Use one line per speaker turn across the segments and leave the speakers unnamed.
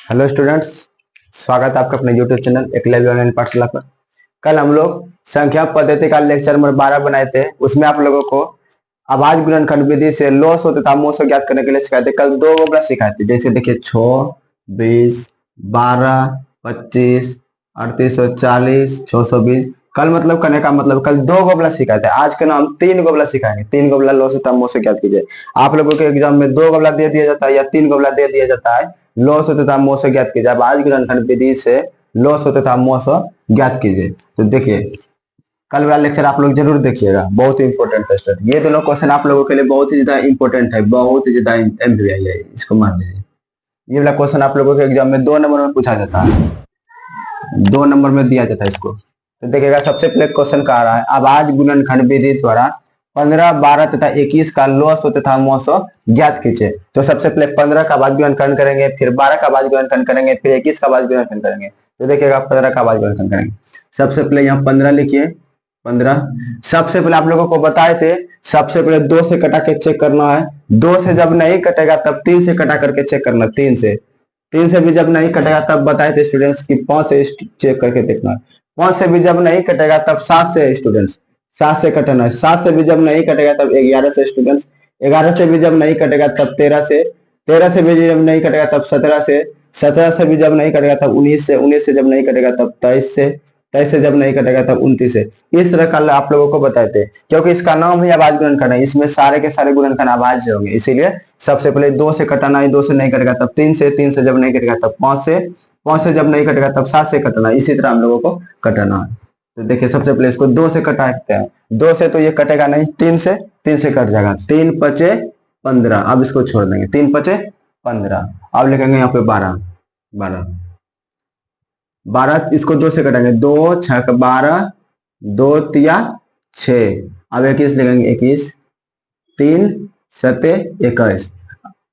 Hello students, स्वागत है आपका अपने यूट्यूब चैनल एकलव्य ऑनलाइन पाठशाला पर। कल हम लोग संख्या पद्धति का लेक्चर नंबर 12 बनाए थे। उसमें आप लोगों को आवाज गुणनखंड विधि से लॉस तथा मोस ज्ञात करने के लिए सिखाए थे। कल दो वोगला सिखाए थे, जैसे देखिए 6, 20, 12, 25, 38, 40, 620। कल मतलब करने का मतलब कल दो गोबला सिखाए थे। आज के नाम तीन गोबला सिखाएंगे। तीन गोबला लॉस तथा मोस ज्ञात कीजिए। आप लोगों के एग्जाम में दो गोबला दे दिया जाता है या तीन गोबला दे दिया जाता है। लॉस तथा मोस ज्ञात कीजिए। अब आज गुणनखंड विधि से लॉस तथा मोस ज्ञात कीजिए। तो देखिए कल वाला लेक्चर आप लोग जरूर देखिएगा, बहुत ही इंपॉर्टेंट टेस्ट है। ये दोनों क्वेश्चन आप लोगों के लिए बहुत ही ज्यादा इंपॉर्टेंट है, बहुत ही ज्यादा एमपीआई है, इसको मान लीजिए। ये वाला क्वेश्चन आप लोगों के एग्जाम में 2 नंबर में पूछा जाता है, 2 नंबर में दिया जाता है इसको। तो देखिएगा सबसे पहले क्वेश्चन का आ रहा है, आवाज गुणनखंड विधि द्वारा 15, 12 तथा 21 का लॉस तथा मोस ज्ञात कीजिए। तो सबसे पहले 15 का आवाज गुणनखंड करेंगे, फिर 12 का आवाज गुणनखंड करेंगे, फिर 21 का आवाज गुणनखंड करेंगे। तो देखिएगा 15 का आवाज गुणनखंड करेंगे। सबसे पहले यहाँ 15 लिखिए। 15 सबसे पहले आप लोगों को बताए थे, सबसे पहले 2 से कटा के चेक करना है। 2 से जब नहीं कटेगा तब 3 से कटा करके चेक करना। 3 से भी जब नहीं कटेगा तब बताए थे स्टूडेंट्स की 5 से चेक करके देखना है। 5 से भी जब नहीं कटेगा तब 7 से स्टूडेंट्स 7 से कटना है। 7 से भी जब नहीं कटेगा तब 11 से स्टूडेंट्स 11 से भी जब नहीं कटेगा तब 13 से 13 से भी जब नहीं कटेगा तब 17 से 17 से भी जब नहीं कटेगा तब 19 से 19 से जब नहीं कटेगा तब 23 से 23 से जब नहीं कटेगा तब 29 से। इस तरह का आप लोगों को बताए थे, क्योंकि इसका नाम ही आवाज गुणनखंड है। इसमें सारे के सारे गुणनखंड आवाज होंगे, इसीलिए सबसे पहले 2 से कटाना है। 2 से नहीं कटेगा तब 3 से 3 से जब नहीं कटेगा तब 5 से 5 से जब नहीं कटेगा तब 7 से कटना। इसी तरह हम लोगों को कटाना है। तो देखिए सबसे पहले इसको 2 से कटाते हैं। 2 से तो ये कटेगा नहीं, 3 से कट जाएगा। 3 पचे 15। अब इसको छोड़ देंगे। 3 पचे 15। अब लिखेंगे यहाँ पे 12 12 12। इसको 2 से कटेंगे। 2 6 12, 2 तिया 6। अब 21 लिखेंगे। 21 3 सते 21।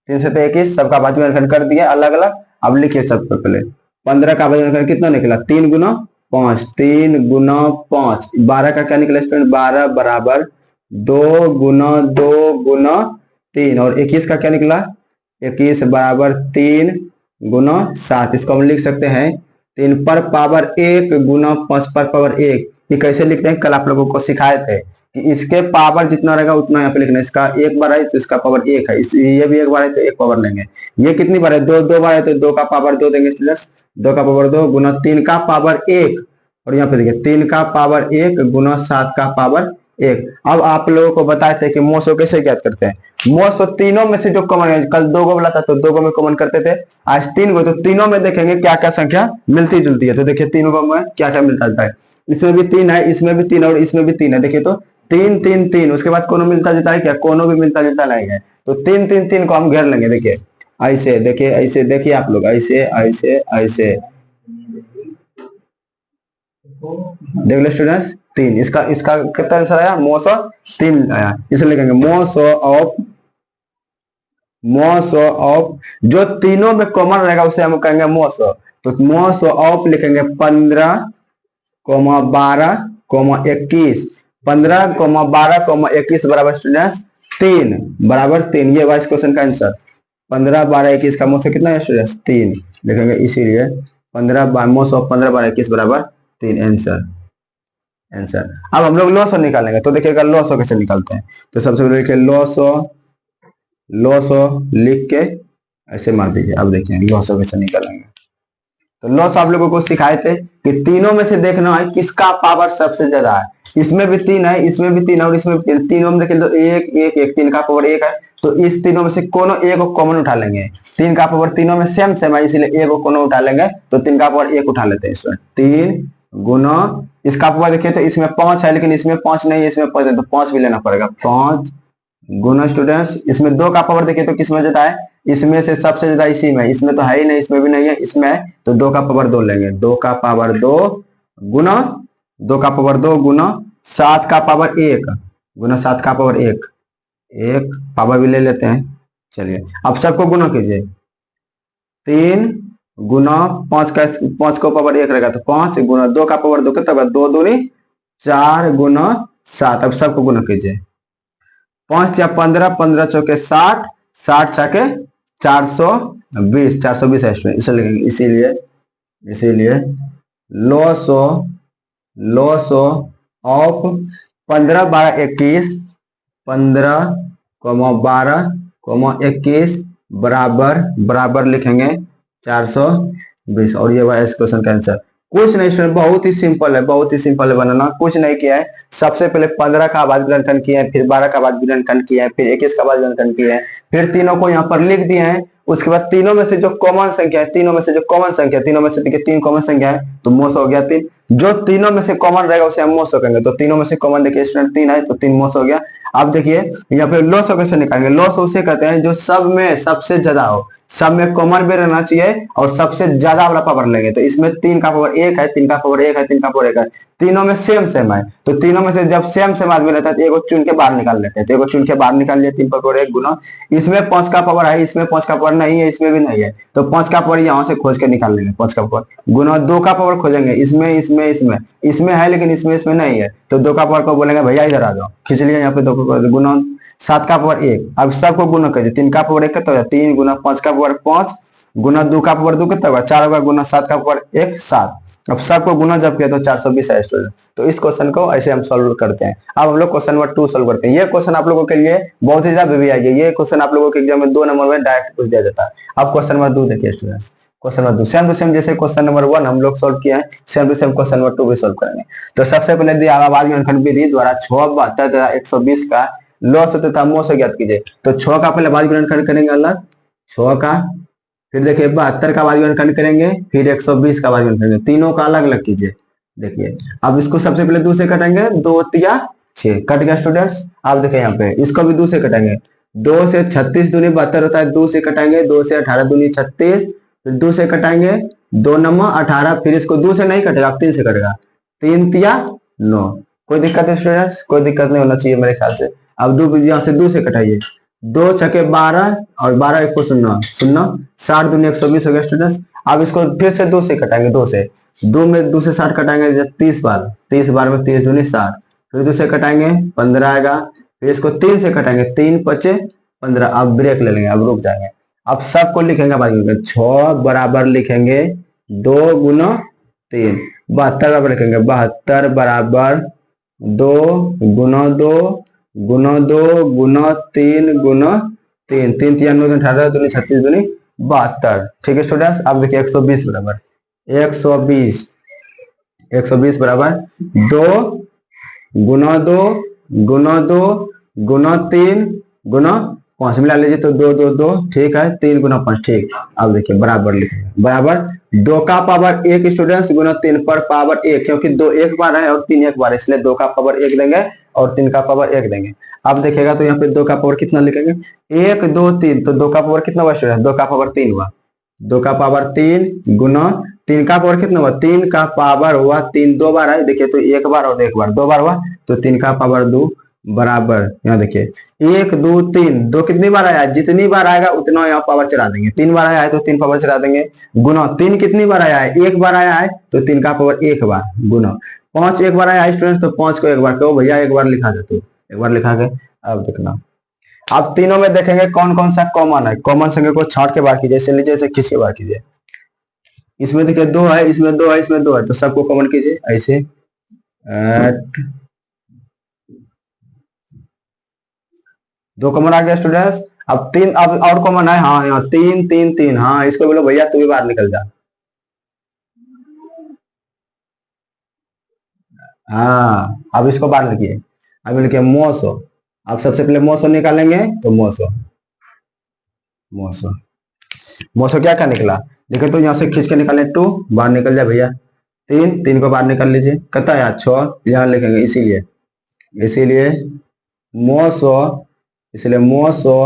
3 सते 21 सबका भाज्य गुणनखंड कर दिया अलग अलग। अब लिखिए सबसे पहले 15 का भाज्य गुणनखंड कितना निकला? 3 गुना 5। 3 गुना 5। 12 का क्या निकला स्टूडेंट? 12 बराबर 2 गुना 2 गुना 3। और 21 का क्या निकला? 21 बराबर 3 गुना 7। इसको हम लिख सकते हैं 3 पर पावर 1 गुना 5 पर पावर 1। ये कैसे लिखते हैं? कल आप लोगों को सिखाए थे कि इसके पावर जितना रहेगा उतना यहाँ पे लिखना है। इसका एक बार है तो इसका पावर 1 है, ये भी एक बार है तो 1 पावर लेंगे। ये कितनी बार है? 2 बार है तो 2 का पावर 2 देंगे स्टूडेंट्स। 2 का पावर 2 गुना 3 का पावर 1। और यहाँ पे देखिए 3 का पावर 1 गुना 7 का पावर 1। अब आप लोगों को बताए थे कि मोसो कैसे ज्ञात करते हैं। मोसो तीनों में से जो कॉमन है, कल 2 गो बोला था तो 2 गो में कॉमन करते थे, आज 3 गो। तो तीनों में देखेंगे क्या क्या संख्या मिलती जुलती है। तो देखिए तीनों गो में क्या क्या मिलता जुलता है। इसमें भी 3 है, इसमें भी 3 और इसमें भी 3 है। देखिए तो 3 3 3। उसके बाद कोनो मिलता जुलता है क्या? कोनो भी मिलता जुलता नहीं है। तो 3 3 3 को हम घेर लेंगे। देखिए ऐसे, देखिए ऐसे, देखिए आप लोग ऐसे ऐसे ऐसे देख लो स्टूडेंट्स। 3 इसका इसका कितना आंसर आया? मोसो 3 आया। इसलिए लिखेंगे मोसो ऑफ जो तीनों में कॉमन रहेगा उसे हम कहेंगे मोसो। तो मोसो ऑफ लिखेंगे 15, 12, 21। 15, 12, 21 बराबर स्टूडेंट्स 3 बराबर 3। ये वाइस क्वेश्चन का आंसर 15, 12, 21 का मोसो कितना है स्टूडेंट्स? 3 लिखेंगे। इसीलिए 15 मोसो 15, 12, 21 बराबर 3 आंसर। अब हम लोग लॉस निकालेंगे। तो देखिएगा लॉस कैसे निकालते हैं। तो सबसे पहले लिखिए लॉस लिख के ऐसे मार दीजिए। अब देखिए लॉस कैसे निकालेंगे। तो लॉस आप लोगों को सिखाए थे कि तीनों में से देखना है किसका पावर सबसे ज्यादा है। इसमें भी 3 है, इसमें भी 3 और इसमें भी 3। तीनों में देखिए तो 1 1 1, 3 का पावर 1 है। तो इस तीनों में से कोनो एक को कॉमन उठा लेंगे। 3 का पावर तीनों में सेम सेम है, इसीलिए एक को कोनो उठा लेंगे। तो 3 का पावर 1 उठा लेते हैं। 3 गुना इसका पावर देखिए तो इसमें 5 है, लेकिन इसमें 5 नहीं है, इसमें 5 है, तो 5 भी लेना पड़ेगा। 5 गुना स्टूडेंट्स इसमें 2 का पावर देखिए तो किसमें ज्यादा है? इसमें से सबसे ज्यादा इसी में। इसमें तो है ही नहीं, इसमें भी नहीं है, इसमें है। तो 2 का पावर 2 लेंगे। 2 का पावर 2 गुना 2 का पावर 2 गुना 7 का पावर 1 गुना 7 का पावर 1। 1 पावर भी ले लेते हैं। चलिए अब सबको गुना कीजिए। 3 गुना 5 का 5 को पावर 1 रहेगा तो 5 गुना 2 का पावर 2 कितना होगा? 2 दूनी 4 गुना 7। अब सबको गुना कीजिए। 5 या 15, 15 चौके 60, 60 छके 400 20, 420 है स्टूडेंट, इसे लिखेंगे। इसीलिए इसीलिए लॉस ऑफ 15, 12, 21, 15, 12, 21 बराबर बराबर लिखेंगे 420, और ये हुआ इस क्वेश्चन का आंसर। कुछ नहीं स्टूडेंट, बहुत ही सिंपल है, बहुत ही सिंपल है बनाना, कुछ नहीं किया है। सबसे पहले 15 का आवाज गुणनखंड किया है, फिर 12 का आवाज गुणनखंड किया है, फिर 21 का आवाज गुणनखंड किया है, फिर तीनों को यहाँ पर लिख दिए हैं। उसके बाद तीनों में से जो कॉमन संख्या है, तीनों में से जो कॉमन संख्या, तीनों में से देखिए 3 कॉमन संख्या है, तो मोस हो गया 3। जो तीनों में से कॉमन रहेगा उसे हम मोस करेंगे, तो तीनों में से कॉमन देखिए स्टूडेंट 3 है, तो 3 मोस हो गया। अब देखिए यहाँ पे लॉस कैसे निकालेंगे, लॉस उसे कहते हैं जो सब में सबसे ज्यादा हो, सब में कॉमन भी रहना चाहिए और सबसे ज्यादा वाला पावर लेंगे। तो इसमें 3 का पावर 1 है, 3 का पावर 1 है, 3 का पावर 1 है, तीनों में सेम सेम है, तो तीनों में से जब सेम सेम आदमी रहता है तो एगो चुन के बाहर निकाल लेते हैं, तो एगो चुन के बाहर निकाल लिया, 3 पर पावर 1 गुना, इसमें 5 का पावर है, इसमें 5 का पावर नहीं है, इसमें भी नहीं है, तो 5 का पावर यहाँ से खोज के निकाल लेंगे, 5 का पावर गुना 2 का पावर खोजेंगे, इसमें इसमें इसमें इसमें है लेकिन इसमें नहीं है, तो 2 का पावर को बोलेंगे भैया इधर आ जाओ, खींच लिया यहाँ पे 2 का पावर गुना 7 का पावर 1। अब सबको गुना कर 3 का पावर 1 कितना हो 3 गुना 5 का पावर 5 गुना 2 का पावर 2 कितना होगा 4 होगा, गुना 7 का पावर 1 7। अब सबको गुना जब किया तो 420 है स्टूडेंट। तो इस क्वेश्चन को ऐसे हम सॉल्व करते हैं। अब हम लोग क्वेश्चन नंबर 2 सॉल्व करते हैं। ये क्वेश्चन आप लोगों के लिए बहुत ही ज्यादा भी आएगी, ये क्वेश्चन आप लोगों के एग्जाम में 2 नंबर में डायरेक्ट पूछ दिया जाता है। अब क्वेश्चन नंबर 2 देखिए student, question number 2 same to same जैसे क्वेश्चन नंबर 1 हम लोग सॉल्व किए हैं, same to same question number 2 भी सॉल्व करेंगे। तो सबसे पहले दिया आवाज गुणनखंड विधि द्वारा 6, 72 तथा 120 का लॉस तथा मोस ज्ञात कीजिए। तो 6 का पहले आवाज गुणनखंड करेंगे अलग 6 का, फिर देखिए 72 का आवाज गुणनखंड करेंगे, फिर 120 का आवाज गुणनखंड करेंगे, तीनों का अलग अलग कीजिए। देखिए अब इसको सबसे पहले 2 से कटेंगे, 2 तिया 6 कट गया स्टूडेंट्स। अब देखिए यहाँ पे इसको भी 2 से कटेंगे, 2 से 36 दूनी 72 होता है, 2 से कटाएंगे, 2 से 18 दूनी 36, फिर 2 से कटाएंगे 2 नंबर 18, फिर इसको 2 से नहीं कटेगा, 3 से कटेगा, 3 तिया 9। कोई दिक्कत है स्टूडेंट्स? कोई दिक्कत नहीं होना चाहिए मेरे ख्याल से। अब 2 यहाँ से 2 से कटाइए, 2 छके 12 और 12 एक को 0 0, 60 दूनी 120 हो गया स्टूडेंट्स। अब इसको फिर से 2 से कटाएंगे, 2 से 2 में 2 से 60 कटाएंगे 30 बार, 30 बार में 30 दूनी 60, फिर 2 से कटाएंगे 15 आएगा, फिर इसको 3 से कटाएंगे, 3 पचे 15। अब ब्रेक ले लेंगे, अब रुक जाएंगे। अब सबको लिखेंगे बाकी 6 बराबर लिखेंगे 2 गुना 3, 72 बराबर लिखेंगे 72 बराबर 2 गुना 2 गुना 2 गुना 3 गुना 3, 3 3 9 18 दूनी 36 दूनी 72। ठीक है स्टूडेंट्स। अब देखिए 120 बराबर 120, 120 बराबर 2 गुना 2 गुना 2 गुना 3 गुना 5 मिला लीजिए तो 2 2 2, ठीक है, 3 गुना 5, ठीक। अब देखिए बराबर लिखेंगे, बराबर 2 का पावर 1 स्टूडेंट्स गुना 3 पर पावर 1, क्योंकि 2 एक बार है और 3 एक बार, इसलिए 2 का पावर 1 देंगे और 3 का पावर 1 देंगे। अब देखिएगा तो यहाँ पे 2 का पावर कितना लिखेंगे 1 2 3, तो 2 का पावर कितना हुआ स्टूडेंट 2 का पावर 3 हुआ, 2 का पावर 3 गुना 3 का पावर कितना हुआ 3 का पावर हुआ 3 2 बार है, देखिए तो 1 बार और 1 बार 2 बार हुआ, तो 3 का पावर 2 बराबर यहाँ देखिए 1 2 3, 2 कितनी बार आया, जितनी बार आएगा उतना यहाँ पावर चढ़ा देंगे, 3 बार आया है तो 3 पावर चढ़ा देंगे, गुना 3 कितनी बार आया है 1 बार आया है तो 3 का पावर 1 बार, गुना 5 एक बार आया है स्टूडेंट, तो 5 को 1 बार, तो भैया 1 बार लिखा दे, तो 1 बार लिखा के। अब देखना आप तीनों में देखेंगे कौन कौन सा कॉमन है, कॉमन संख्या को छाट के बार कीजिए, ऐसे लीजिए ऐसे खींच के बार कीजिए। इसमें देखिए 2 है, इसमें 2 है, इसमें 2 है, तो सबको कॉमन कीजिए ऐसे, 2 कॉमन आ गया स्टूडेंट्स। अब 3 अब और कॉमन है, हाँ यहाँ 3 3 3, हाँ इसको बोलो भैया तू भी बाहर निकल जा, हाँ अब इसको बाहर लिखिए। अब लिखिए मोसो, अब सबसे पहले मोसो निकालेंगे, तो मोसो मोसो मोसो क्या क्या निकला, देखिए तो यहाँ से खींच के निकालें 2 बाहर निकल जाए भैया, 3 3 को बाहर निकाल लीजिए, कितना यार 6 यहाँ लिखेंगे, इसीलिए इसीलिए मोसो, इसलिए मोसो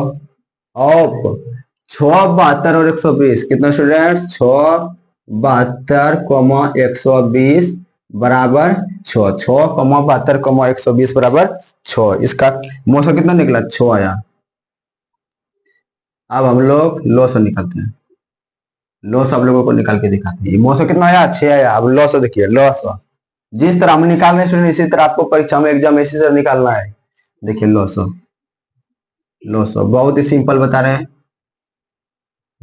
ऑफ 6 72 और 120 कितना स्टूडेंट्स 6 72 120 बराबर 6, 6 72 120 बराबर 6, इसका मोसो कितना निकला 6 आया। अब हम लोग लॉस निकालते हैं, लॉस आप लोगों को निकाल के दिखाते हैं। मोसो कितना आया 6 आया। अब लॉस देखिए, लॉस जिस तरह हम निकालने स्टूडेंट इसी तरह आपको परीक्षा में एग्जाम इसी तरह निकालना है। देखिए लॉस, लॉस बहुत ही सिंपल बता रहे हैं,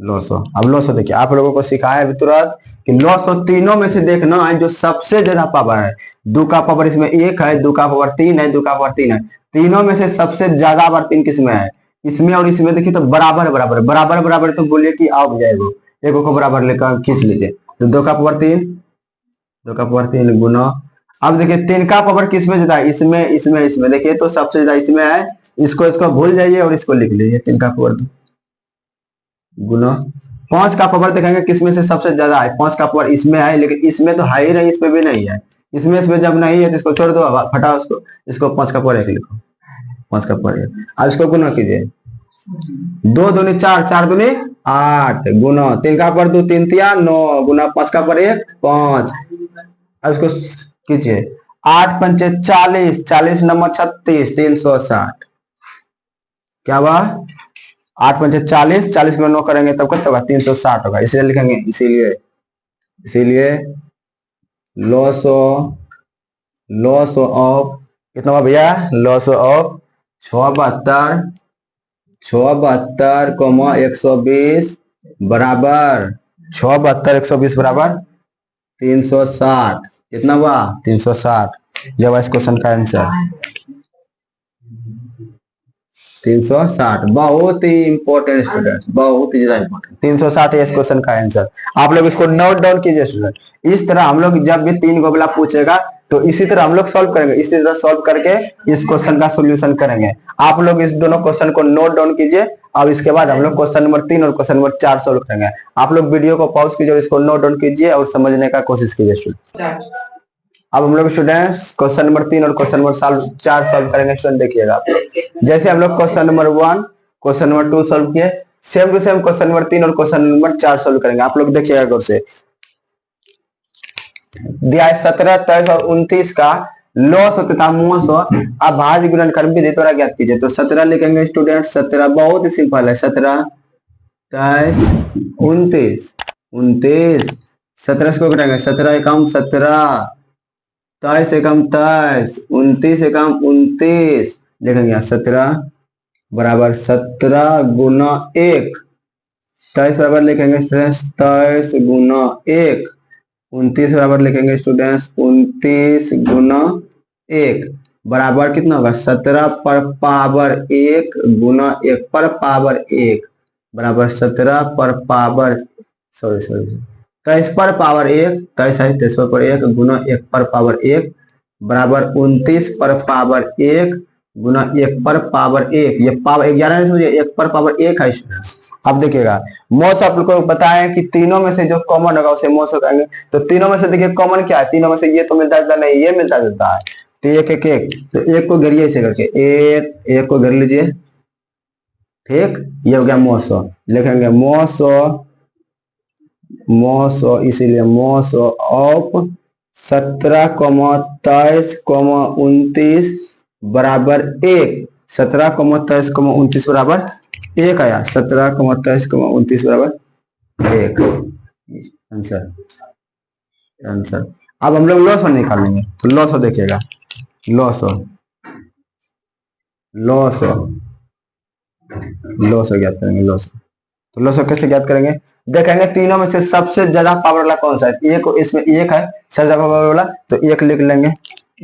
लॉस हो। अब लॉस हो देखिए, आप लोगों को सिखाया है तुरंत कि लॉस हो तीनों में से देखना है जो सबसे ज्यादा पावर है। 2 का पावर इसमें 1 है, 2 का पावर 3 है, 2 का पावर 3 है। तीनों में से सबसे ज्यादा पावर 3 किसमें है? इसमें और इसमें। देखिए तो बराबर बराबर बराबर बराबर, तो बोलिए कि आप जाएगा एक को बराबर लेकर खींच लीजिए। तो 2 का पावर 3, 2 का पावर 3 गुना। अब देखिए 3 का पावर किसमें ज्यादा है? इसमें इसमें इसमें। देखिए तो सबसे ज्यादा इसमें है। इसको इसको भूल जाइए और इसको लिख लीजिए। 3 का पावर गुना 5 का पावर देखेंगे किसमें से सबसे ज्यादा है? 5 का पावर इसमें है, लेकिन इसमें तो है ही नहीं, इसमें भी नहीं है। इसमें जब नहीं है तो इसको छोड़ दो, हटाओ उसको। इसको 5 का पावर 1 लिखो, 5 का पावर 1। अब इसको गुना कीजिए। 2 दूनी 4, 4 दूनी 8 गुना 3 का पावर 2, 3 तिया 9 गुना 5 का पावर 1 5। अब इसको कीजिए। 8 पंचे 40, 40 नंबर 36, 360। क्या हुआ? 8 पंचे 40, 40 में 9 करेंगे तब कितना होगा? 360 होगा। इसलिए लिखेंगे, इसीलिए इसीलिए लॉस ऑफ कितना हुआ भैया? लॉस ऑफ 672, 120 बराबर 672 120 बराबर 360। कितना हुआ? 360। जब इस क्वेश्चन का आंसर 360। बहुत ही इंपॉर्टेंट स्टूडेंट, बहुत ही ज्यादा इंपॉर्टेंट। 360 इस क्वेश्चन का आंसर। आप लोग इसको नोट डाउन कीजिए स्टूडेंट। इस तरह हम लोग जब भी 3 गोबला पूछेगा तो इसी तरह हम लोग सॉल्व करेंगे। इसी तरह सॉल्व करके इस क्वेश्चन का सोल्यूशन करेंगे। आप लोग इस दोनों क्वेश्चन को नोट डाउन कीजिए। अब इसके बाद हम लोग क्वेश्चन नंबर 3 और क्वेश्चन नंबर 4 सॉल्व करेंगे। आप लोग वीडियो को पॉज कीजिए और इसको नोट डाउन कीजिए और समझने का कोशिश कीजिए स्टूडेंट। अब हम लोग स्टूडेंट्स क्वेश्चन नंबर 3 और क्वेश्चन नंबर 4 सॉल्व करेंगे स्टूडेंट। देखिएगा आप लोग, जैसे हम लोग question number 1 question number 2 solve किए, same to same question number 3 और क्वेश्चन नंबर 4 सॉल्व करेंगे। आप लोग देखिएगा गौर से। दिया है 17, 23 और 29 का लॉस तथा मोस अभाज्य गुणनखंड विधि द्वारा ज्ञात कीजिए। तो 17 लिखेंगे स्टूडेंट। 17 बहुत ही सिंपल है। 17, 23, 29, 29। 17 को घटाएंगे, 17 एकम 17, 23 एकम 23, 29 एकम 29। लिखेंगे 17 बराबर 17 गुना 1। 23 बराबर लिखेंगे स्टूडेंट्स 23 गुना 1। 29 बराबर लिखेंगे स्टूडेंट्स 29 गुना 1 बराबर कितना होगा? 17 पर पावर 1 गुना 1 पर पावर 1 बराबर 17 पर पावर 23 पर पावर 1, 23 पर 1 गुना 1 पर पावर 1 बराबर 29 पर पावर 1 गुना 1 पर पावर 1। ये पावर 11 नहीं समझिए, 1 पर पावर 1 है स्टूडेंट्स। अब देखिएगा मोस आप लोग को बताएं कि तीनों में से जो कॉमन होगा उसे मोस करेंगे। तो तीनों में से देखिए कॉमन क्या है? तीनों में से ये तो मिलता जुलता नहीं, ये मिलता जुलता है। तो एक एक एक, तो एक को घेरिए ऐसे करके, एक को घेर लीजिए। ठीक, ये हो गया मोसो। लिखेंगे मोसो, इसीलिए मोसो ऑफ 17, 23, 29 बराबर 1। 17, 23, 29 बराबर 1 आया। 17, 23, 29 बराबर 1 आंसर। आंसर। अब हम लोग लॉस निकाल लेंगे। तो लॉस देखिएगा, लॉस ज्ञात करेंगे। लॉस तो लॉस कैसे ज्ञात करेंगे? देखेंगे तीनों में से सबसे ज्यादा पावर वाला कौन सा है। एक इसमें एक है सबसे ज्यादा पावर वाला, तो एक लिख लेंगे।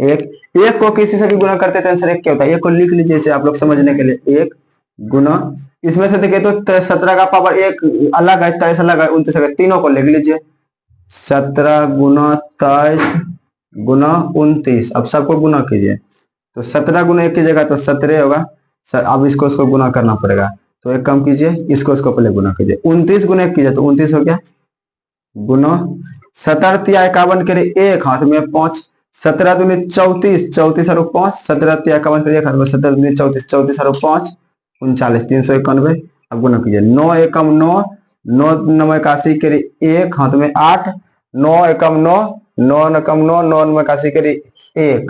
एक को किसी से भी गुना करते थे आंसर एक क्या होता है? एक को लिख लीजिए इसे आप लोग समझने के लिए। एक गुना, इसमें से देखिए तो 17 का पावर 1 अलग है, 23 अलग है, 29 अलग है, तीनों को लिख लीजिए। 17 गुना 23 गुना 29। अब सबको गुना कीजिए। तो 17 गुना 1 कीजिएगा तो 17 होगा। अब इसको गुना करना पड़ेगा। तो एक कम कीजिए, इसको पहले गुना कीजिए। 29 गुना 1 कीजिए तो 29 हो गया गुना 17 तिया 51 करे 1 हाथ में 5। 17 दूनी 34, 34 और 5। 17 तिया 51 करे 1 हाथ में 17 दूनी 34, 34 और 5 39, 391। अब गुना कीजिए। 9 एकम 9, 9 9 81 करे 1 हाथ में 8। 9 एकम 9, 9 एकम 9, 9 81 करे 1,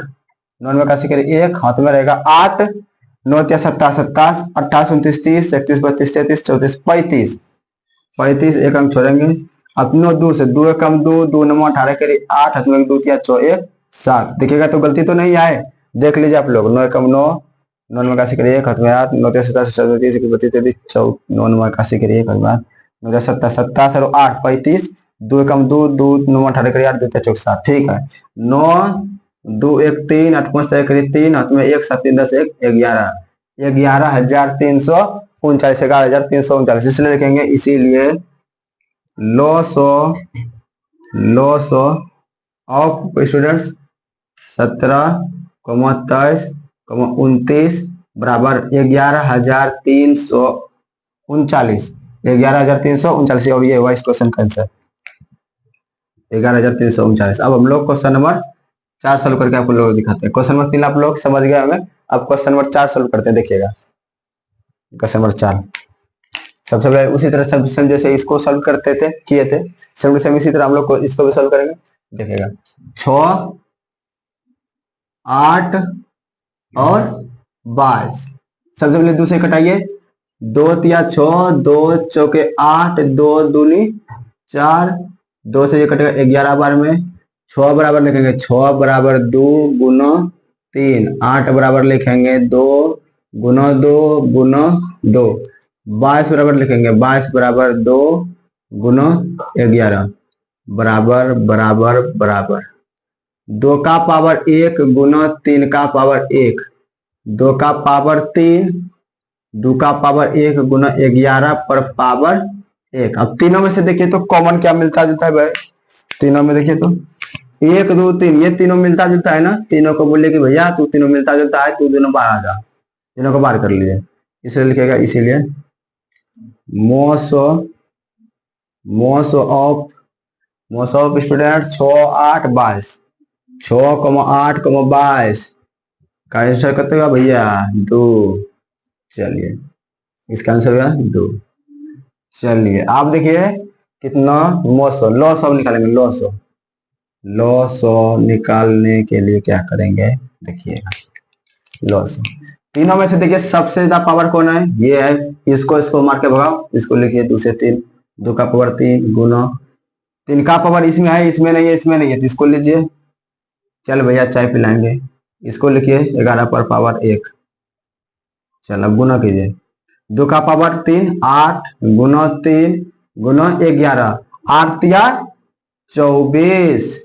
9 81 करे 1 हाथ में रहेगा 8। 9 तिया 27, 27, 28, 29, 30, 31, 32, 33, 34, 35, 35 एक अंक छोड़ेंगे। अपनो 2 से 2 एकम 2, 2 9 18 करे 8 हाथ में 2 तिया 4 1 7। देखिएगा तो गलती तो नहीं आए, देख लीजिए आप लोग। 9 एकम 9, 9 81 करे 1 हाथ में 8, 9 तिया 27, 32, 33, 34, 9 81 करे 1 हाथ में 8, सत्ताईस, सत्ताईस और 8 35, 2 कम 2, 2 9 18 करिए 8 2 चौक 7, ठीक है। 9 2 1 3 8 5 करिए 3 हाथ में 1 7 3 10 1 11, 11,339, 11,339, इसलिए लिखेंगे इसीलिए लॉस ऑफ स्टूडेंट्स 17,23,29 बराबर 11,339, 11,339, और ये हुआ इस क्वेश्चन का आंसर 11,339। अब हम लोग क्वेश्चन नंबर 4 सोल्व करके आप लोग दिखाते हैं। क्वेश्चन नंबर 3 आप लोग समझ गए होंगे। अब क्वेश्चन नंबर 4 सोल्व करते हैं, देखिएगा क्वेश्चन नंबर 4। सबसे पहले उसी तरह सब जैसे इसको सोल्व करते थे किए थे, सेम सेम इसी तरह हम लोग को इसको भी सोल्व करेंगे। देखिएगा 6 8 और 22, सबसे पहले 2 से कटाइए, 2 तिया 6, 2 चौके 8, 2 दूनी 4, 2 से ये कटेगा 11 बार में, 6 बराबर लिखेंगे 6 बराबर 2 गुना 3, 8 बराबर लिखेंगे 2 गुना 2 गुना 2, 22 बराबर लिखेंगे 22 बराबर 2 गुना 11 बराबर बराबर बराबर 2 का पावर 1 गुना 3 का पावर 1, 2 का पावर 3, 2 का पावर 1 गुना 11 पर पावर 1। अब तीनों में से देखिए तो कॉमन क्या मिलता जुलता है भाई, तीनों में देखिए तो 1 2 3 ये तीनों मिलता जुलता है ना। तीनों को बोले कि भैया तू तीनों मिलता जुलता है, तू दोनों बाहर आ जा, तीनों को बाहर कर लीजिए, इसलिए लिखेगा इसीलिए मोस ऑफ स्टूडेंट 6 8 22, 6 8 22 का आंसर करते हुआ भैया 2। चलिए इसका आंसर हुआ 2। चलिए आप देखिए कितना लॉस ऑफ निकालेंगे, लॉस ऑफ निकालने के लिए क्या करेंगे, देखिएगा लॉस तीनों में से देखिए सबसे ज्यादा पावर कौन है, ये है, इसको मार के भगाओ, इसको लिखिए 2 से 3, 2 का पावर 3 गुना 3 का पावर इसमें है, इसमें नहीं है, इसमें नहीं है, तो इसको लीजिए, चल भैया चाय पिलाएंगे, इसको लिखिए 11 पर पावर 1, चल अब गुना कीजिए, 2 का पावर 3 8 गुना 3 गुना 11, 8 तिया 24,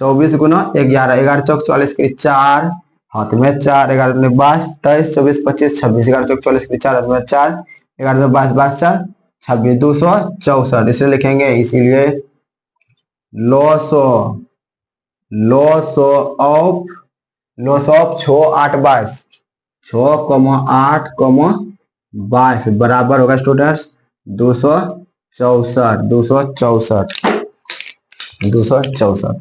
24 गुना 11, 11 चौक 44 के 4 हाथ में 4, 11 में 22 23 24 25 26, 11 चौक 44 के 4 हाथ में 4, 11 में 22 22 4 26, 264, इसे लिखेंगे इसीलिए लॉस ऑफ 6 8 22, 6,8 22 बराबर होगा स्टूडेंट्स 264, 264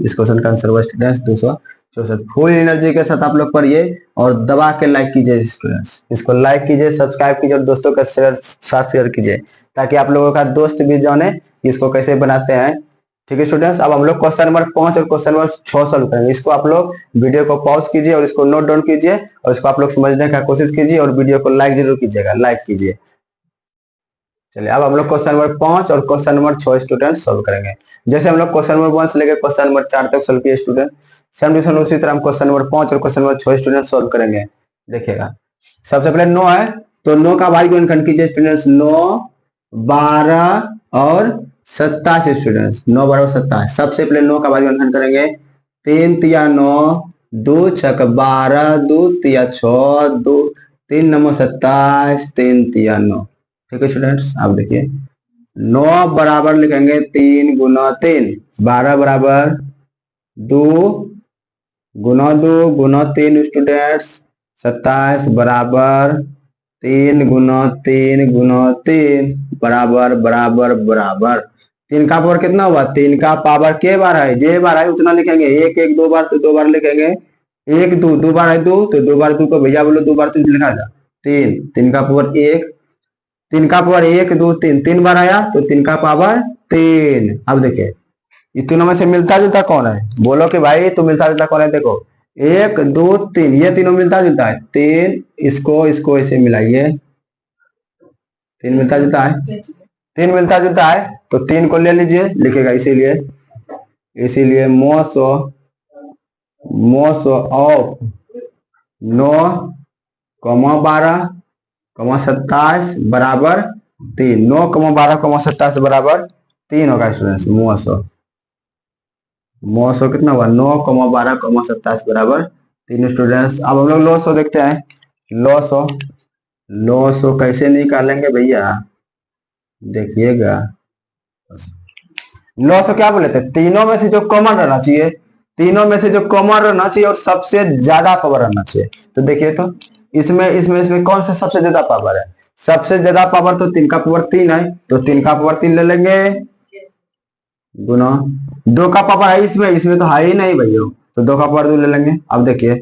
इस क्वेश्चन का आंसर हुआ स्टूडेंट्स 264। फुल एनर्जी के साथ आप लोग पढ़िए और दबा के लाइक कीजिए स्टूडेंट्स, इसको लाइक कीजिए, सब्सक्राइब कीजिए और दोस्तों के साथ शेयर कीजिए, ताकि आप लोगों का दोस्त भी जाने इसको कैसे बनाते हैं। ठीक है स्टूडेंट्स, अब हम लोग क्वेश्चन नंबर 5 और क्वेश्चन नंबर 6 सॉल्व करेंगे। इसको आप लोग वीडियो को पॉज कीजिए और इसको नोट डाउन कीजिए और इसको आप लोग समझने का कोशिश कीजिए और वीडियो को लाइक जरूर कीजिएगा, लाइक कीजिए। चलिए अब हम लोग क्वेश्चन नंबर 5 और क्वेश्चन नंबर 6 स्टूडेंट सोल्व करेंगे। जैसे हम लोग क्वेश्चन नंबर 1 से लेकर क्वेश्चन नंबर 4 तक सोल्व किए स्टूडेंट, सेम टू सेम उसी तरह हम क्वेश्चन नंबर 5 और क्वेश्चन नंबर 6 स्टूडेंट सोल्व करेंगे। देखिएगा सबसे पहले 9 है तो 9 का भाज्य गुणनखंड कीजिए स्टूडेंट्स, 9 12 और 27 स्टूडेंट्स, 9 12 27। सबसे पहले 9 का भाज्य गुणनखंड करेंगे, 3 तिया 9, 2 छक 12, 2 तिया 6, 2 3 9 27, 3 तिया 9। ठीक है स्टूडेंट्स, आप देखिए 9 बराबर लिखेंगे 3 गुना 3, 12 बराबर 2 गुना 2 गुना 3 स्टूडेंट्स, 27 बराबर 3 गुना 3 गुना 3 बराबर बराबर बराबर 3 का पावर कितना हुआ, 3 का पावर के बार है, जे बार है उतना लिखेंगे, 1 1 2 बार तो 2 बार लिखेंगे, 1 2 2 बार है 2 तो 2 बार 2 को भैया बोलो 2 बार 3 लिखा जा, 3 3 का पावर 1, 3 का पावर 1 2 3 3 बार आया तो 3 का पावर 3। अब देखिए इस तीनों में से मिलता जुलता कौन है, बोलो कि भाई तो मिलता जुलता कौन है, देखो 1 2 3 ये तीनों मिलता जुलता है, 3 इसको ऐसे मिलाइए, 3 मिलता जुलता है, 3 मिलता जुलता है तो 3 को ले लीजिए, लिखेगा इसीलिए मोस ऑफ 9 12 27 बराबर 3, 9,12,27 बराबर 3 होगा स्टूडेंट्स। मोसो कितना हुआ? 9,12,27 बराबर 3 स्टूडेंट्स। अब हम लोग लॉसो देखते हैं। लॉसो लॉसो कैसे निकालेंगे भैया, देखिएगा। लॉसो क्या बोले थे? तीनों में से जो कॉमन रहना चाहिए, तीनों में से जो कॉमन रहना चाहिए और सबसे ज्यादा पावर रहना चाहिए। तो देखिए तो इसमें कौन सा सबसे ज्यादा पावर है? सबसे ज्यादा पावर तो 3 का पावर 3 है, तो 3 का पावर 3 ले लेंगे गुना 2 का पावर है इसमें तो है ही नहीं भैया, तो 2 का पावर 2 ले लेंगे। अब देखिए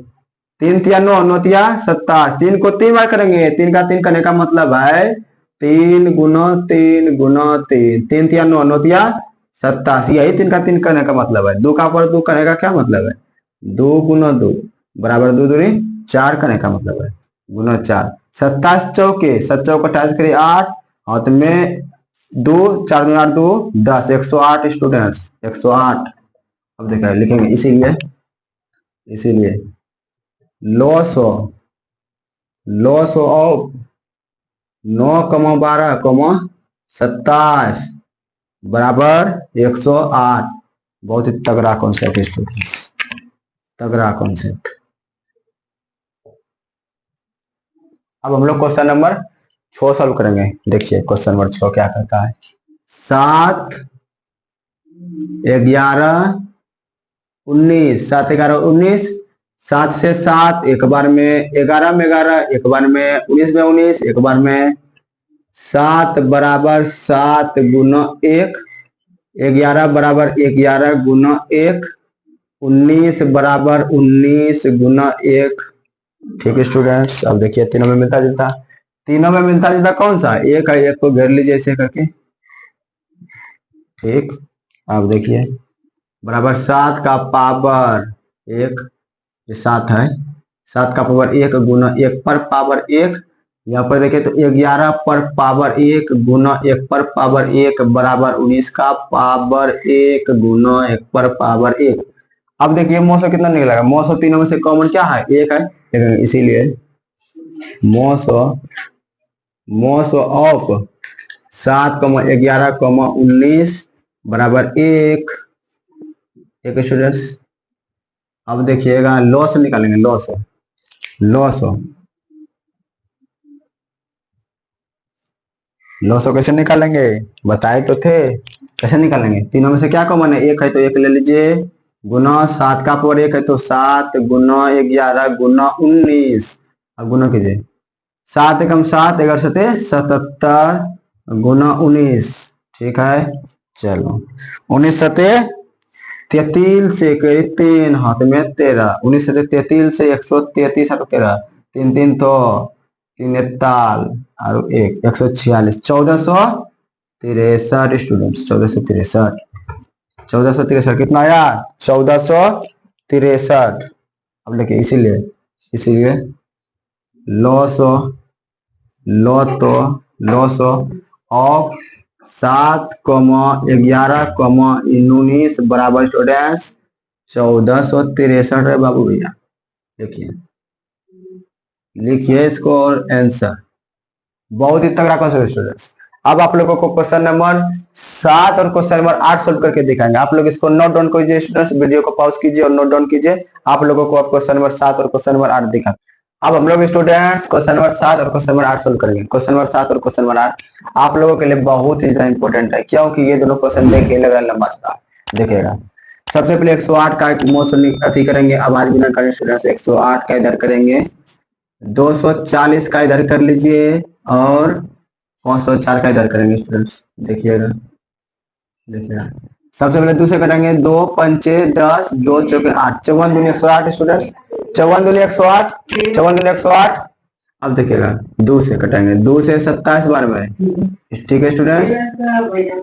3 तिया 9, 9 तिया 27, 3 को 3 बार करेंगे, 3 का 3 करने का मतलब है 3 गुना 3 गुना 3, 3 तिया 9, 9 तिया 27, यही 3 का 3 करने का मतलब है। 2 का पावर 2 करने का क्या मतलब है? 2 गुना 2 बराबर 2 दूनी 4 करने का मतलब है गुना 4। 27 चौके 7 चौक 28 करिए 8, हाथ में 2, 4 दूनी 8, 2 10, 108 स्टूडेंट्स, 108। अब देखिए लिखेंगे, इसीलिए लॉस ऑफ 9,12,27 बराबर 108। बहुत ही तगड़ा कॉन्सेप्ट स्टूडेंट्स, तगड़ा कॉन्सेप्ट। अब हम लोग क्वेश्चन नंबर 6 सॉल्व करेंगे। देखिए क्वेश्चन नंबर 6 क्या कहता है? 7, 11, 19, 7, 11, 19, 7 से 7 एक बार में 11 में 11, एक बार में 19 में 19, एक बार में 7 बराबर 7 गुना 1, 11 बराबर 11 गुना 1, 19 बराबर 19 गुना 1। ठीक है स्टूडेंट्स, अब देखिए तीनों में मिलता जुलता, तीनों में मिलता जुलता कौन सा? एक है, एक को घेर लीजिए ऐसे करके। ठीक, अब देखिए बराबर 7 का पावर 1, ये 7 है, 7 का पावर 1 गुना 1 पर पावर 1, यहाँ पर देखिए तो 11 पर पावर 1 गुना 1 पर पावर 1 बराबर 19 का पावर 1 गुना 1 पर पावर 1। अब देखिए मौसो कितना निकलेगा? मौसो तीनों में से कॉमन क्या है? 1 है, लेकिन इसीलिए मौसो ऑफ 7, 11, 19 बराबर 1 स्टूडेंट्स। अब देखिएगा लॉस निकालेंगे, लॉस कैसे निकालेंगे बताए तो थे, कैसे निकालेंगे? तीनों में से क्या कॉमन है? 1 है तो 1 ले लीजिए, गुना 7 का पावर 1 है तो 7 गुना 11 गुना 19, अब गुना कीजिए, 7 एकम 7, 11 सते 77 गुना 19। ठीक है, चलो 19 सते 33 से 3 हाथ में 13, 19 से 33 से 133 हाथ 13, 3 3 तो 3 ताल और 1 146, 1463 स्टूडेंट्स, 1463 कितना आया? 1463। अब देखिए इसीलिए लॉस ऑफ 7, 11, 19 बराबर स्टूडेंट्स 1463 है बाबू भैया। लिखिए इसको और आंसर। बहुत ही तगड़ा क्वेश्चन स्टूडेंट्स। अब आप लोगों को क्वेश्चन नंबर 7 और क्वेश्चन नंबर 8 सोल्व करके दिखाएंगे। आप लोग इसको नोट डाउन कीजिए स्टूडेंट्स, वीडियो को पॉज कीजिए और नोट डाउन कीजिए। आप लोगों को अब क्वेश्चन नंबर 7 और क्वेश्चन नंबर 8 दिखा। अब हम लोग स्टूडेंट्स क्वेश्चन नंबर 7 और क्वेश्चन नंबर 8 सोल्व करेंगे। क्वेश्चन नंबर 7 और क्वेश्चन नंबर 8 आप लोगों के लिए बहुत ही ज्यादा इंपॉर्टेंट है, क्योंकि ये दोनों क्वेश्चन देखिए लग रहा है लंबा सा। देखिएगा सबसे पहले 108 का एक मोशन अति करेंगे, आवाज बिना करें स्टूडेंट्स। 108 का इधर करेंगे, 240 का इधर कर लीजिए और 504 का इधर करेंगे स्टूडेंट्स। देखिएगा सबसे पहले दूसरे करेंगे, 2 पंचे 10, 2 चौके 8, 54 दूनी 108 स्टूडेंट्स, 54 दूनी 108, 54 दूनी 108। अब देखिएगा 2 से कटेंगे, 2 से 27 बार में। ठीक है स्टूडेंट्स,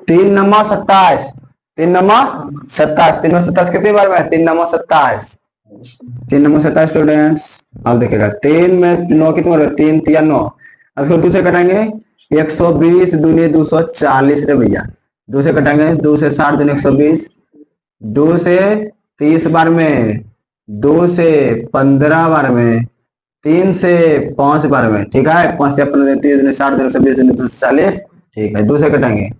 3 नंबर 27, 3 नंबर 27, 3 नंबर 27 कितनी बार में? 3 नंबर 27, 3 नंबर 27 स्टूडेंट्स। अब देखिएगा 3 में 9 कितने बार? 3 3 9। अब फिर 2 से कटेंगे, 120 दूनी 240 रे भैया, 2 से कटेंगे, 2 से 60 दूनी 120, 2 से 30 बार में, 2 से 15 बार में, 3 से 5 बार में। ठीक है, 5 से 15 30 दूनी 60 दूनी 120 दूनी 240। ठीक है, 2 से कटेंगे।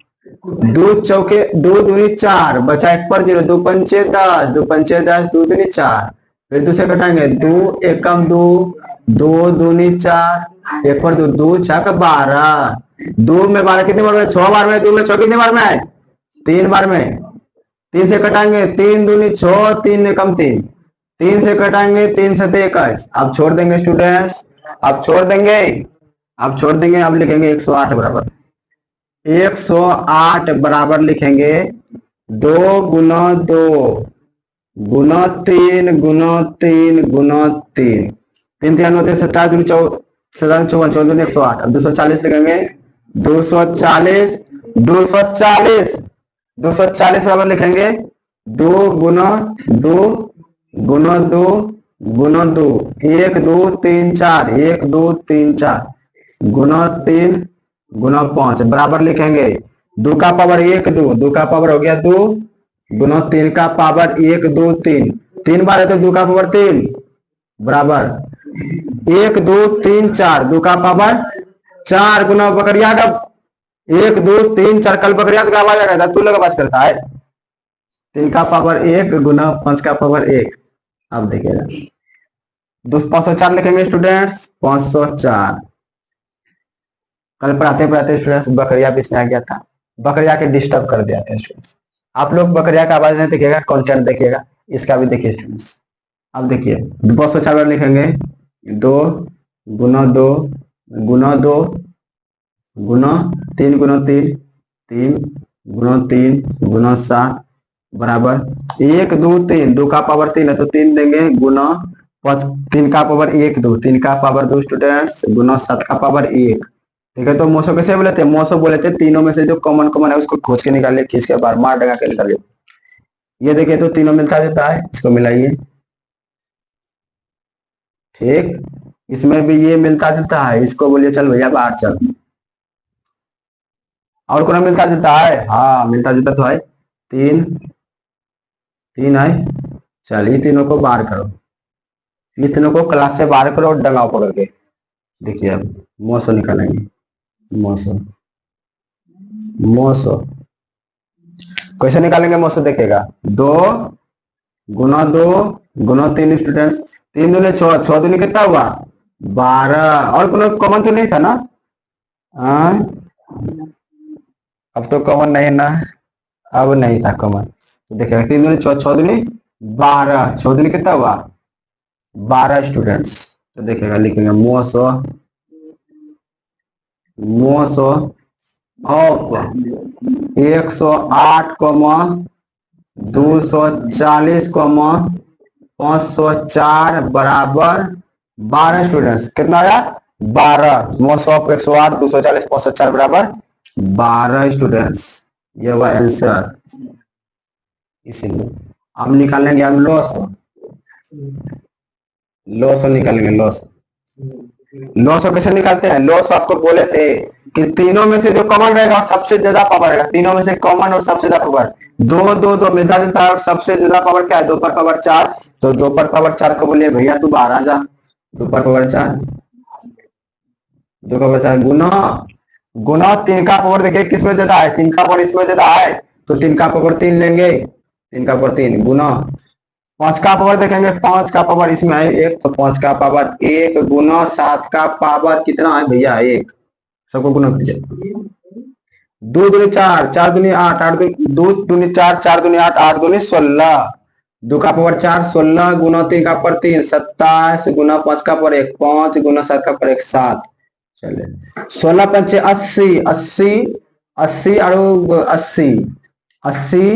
2 चौके 2 दूनी 4, बचा 1 पर 0, 2 पंचे 10, 2 पंचे 10, 2 दूनी 4। फिर 2 से कटेंगे, 2 एकम 2, 2 दूनी 4, 1 पर 2, 2 6 12। 2 में 12 कितने बार में? 6 बार में। 2 में 6 कितने बार में है? 3 बार में। 3 से कटाएंगे, 3 दूनी 6, 3 एकम 3। 3 से कटाएंगे, 3 7 21। अब छोड़ देंगे स्टूडेंट्स, अब छोड़ देंगे, अब छोड़ देंगे। अब लिखेंगे 108 बराबर 108 बराबर लिखेंगे 2 गुना 2 गुना 3 गुना 3 गुना 3। 3 3 होते 27 दूनी 57 54 14 दूनी 108। अब 240 लिखेंगे, 240 240 240 बराबर लिखेंगे 2 गुना 2 गुना 2 गुना 2 1 2 3 4 1 2 3 4 गुना 3 गुना 5 बराबर लिखेंगे 2 का पावर 1 2, 2 का पावर हो गया 2 गुना 3 का पावर 1 2 3। 3 बार है तो 2 का पावर 3 बराबर 1 2 3 4, 2 का पावर 4 गुना बकरिया का 1 2 3 4। कल बकरिया का आवाज आ गया था, तू लोग बात करता है। 3 का पावर 1 गुना 5 का पावर 1। अब देखिएगा 504 लिखेंगे स्टूडेंट्स, 504। कल पढ़ाते पढ़ाते स्टूडेंट्स बकरिया बीच में आ गया था, बकरिया के डिस्टर्ब कर दिया था स्टूडेंट्स। आप लोग बकरिया का आवाज नहीं देखिएगा, कंटेंट देखिएगा, इसका भी देखिए स्टूडेंट्स। अब देखिए 504 लिखेंगे 2 गुना 2 गुना 2 गुना 3 गुना 3 3 गुना 3 गुना 7 बराबर 1 2 3। 2 का पावर 3 है तो 3 देंगे गुना 5। 3 का पावर 1 2, 3 का पावर 2 स्टूडेंट्स गुना 7 का पावर 1। ठीक है, तो मोसो कैसे बोले थे? मोसो बोले थे तीनों में से जो कॉमन कॉमन है उसको खोज के निकालिए, खींच के बार मार डगा के निकालिए। ये देखिए तो तीनों मिलता जुलता है, इसको मिलाइए। ठीक, इसमें भी ये मिलता जुलता है, इसको बोलिए चल भैया बाहर चल। और कौन मिलता जुलता है? हाँ मिलता जुलता तो है, 3 3 है। चलिए तीनों को बाहर करो, ये तीनों को क्लास से बाहर करो और डंगाओ पकड़ के। देखिए अब मोसो निकालेंगे, मोसो मोसो कैसे निकालेंगे? मोसो देखिएगा 2 गुना 2 गुना 3 स्टूडेंट्स। 3 दूनी 6, 6 दूनी कितना हुआ? 12। और कोनो कॉमन तो नहीं था ना? अब तो कॉमन नहीं ना, अब नहीं था कॉमन। तो देखिएगा 3 दूनी 6, 6 दूनी 12, 6 दूनी कितना हुआ? 12 स्टूडेंट्स। तो देखिएगा लिखेंगे मोसो मोसो ऑफ 108 240 504 बराबर 12 स्टूडेंट्स। कितना आया? 12। मोस ऑफ 108 240 504 बराबर 12 स्टूडेंट्स। ये हुआ आंसर। इसीलिए अब निकालेंगे हम लॉस, लॉस निकालेंगे लॉस। लॉस कैसे निकालते हैं? लॉस आपको बोले थे कि तीनों में से जो कॉमन रहेगा और सबसे ज्यादा पावर रहेगा, तीनों में से कॉमन और सबसे ज्यादा पावर 2 2 2 मिलता जुलता है। और सबसे ज्यादा पावर क्या है? 2 पर पावर 4। तो 2 पर पावर 4 को बोलिए भैया तू बाहर आ जा। 2 पर पावर 4, 2 का पावर 4 गुना गुना 3 का पावर देखिए किसमें ज्यादा है? 3 का पावर इसमें ज्यादा है तो 3 का पावर 3 लेंगे, 3 का पावर 3 गुना 5 का पावर देखेंगे, 5 का पावर इसमें है 1 तो 5 का पावर 1 गुना 7 का पावर कितना है भैया? 1। सबको गुना कीजिए। 2 दूनी 4, 4 दूनी 8, 8 2 दूनी 4, 4 दूनी 8, 8 दूनी 16। 2 का पावर 4 16 गुना 3 का पावर 3 27 गुना 5 का पावर 1 5 गुना 7 का पावर 1 7। चले 16 पंचे 80 80 80 और 80 80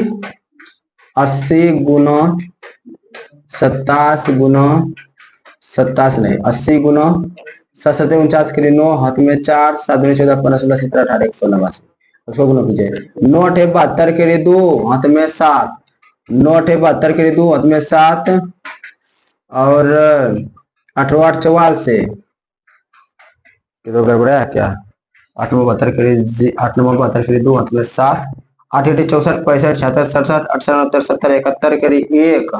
80 गुना 27 गुना 27 नहीं 80 गुना 7 7 49 के लिए 9 हाथ में 4 7 में 14 15 16 17 18 189। उसको गुना कीजिए। 9 8 72 के लिए 2 हाथ में 7, 9 8 72 के लिए 2 हाथ में 7 और 8 8 44 से तो गड़बड़ा है क्या? 8 9 72 के लिए 8 9 72 के लिए 2 हाथ में 7 8 8 64 65 66 67 68 69 70 71 के लिए 1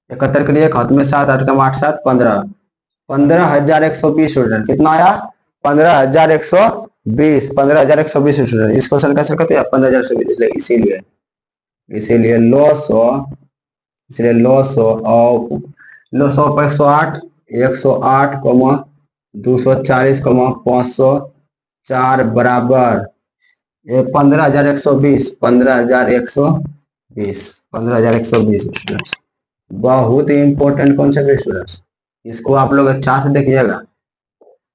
71 के लिए 1 हाथ में 7 8 कम 8 7 15 15,120 स्टूडेंट। कितना आया? 15,120 20, 15,120 स्टूडेंट। इस क्वेश्चन का आंसर करते हैं 15,120, इसीलिए इसीलिए लॉस ऑफ 108, 108, 240, 504 बराबर 15,120, 15,120, 15,120 स्टूडेंट्स। बहुत ही इंपॉर्टेंट कॉन्सेप्ट है स्टूडेंट्स, इसको आप लोग अच्छा से देखिएगा।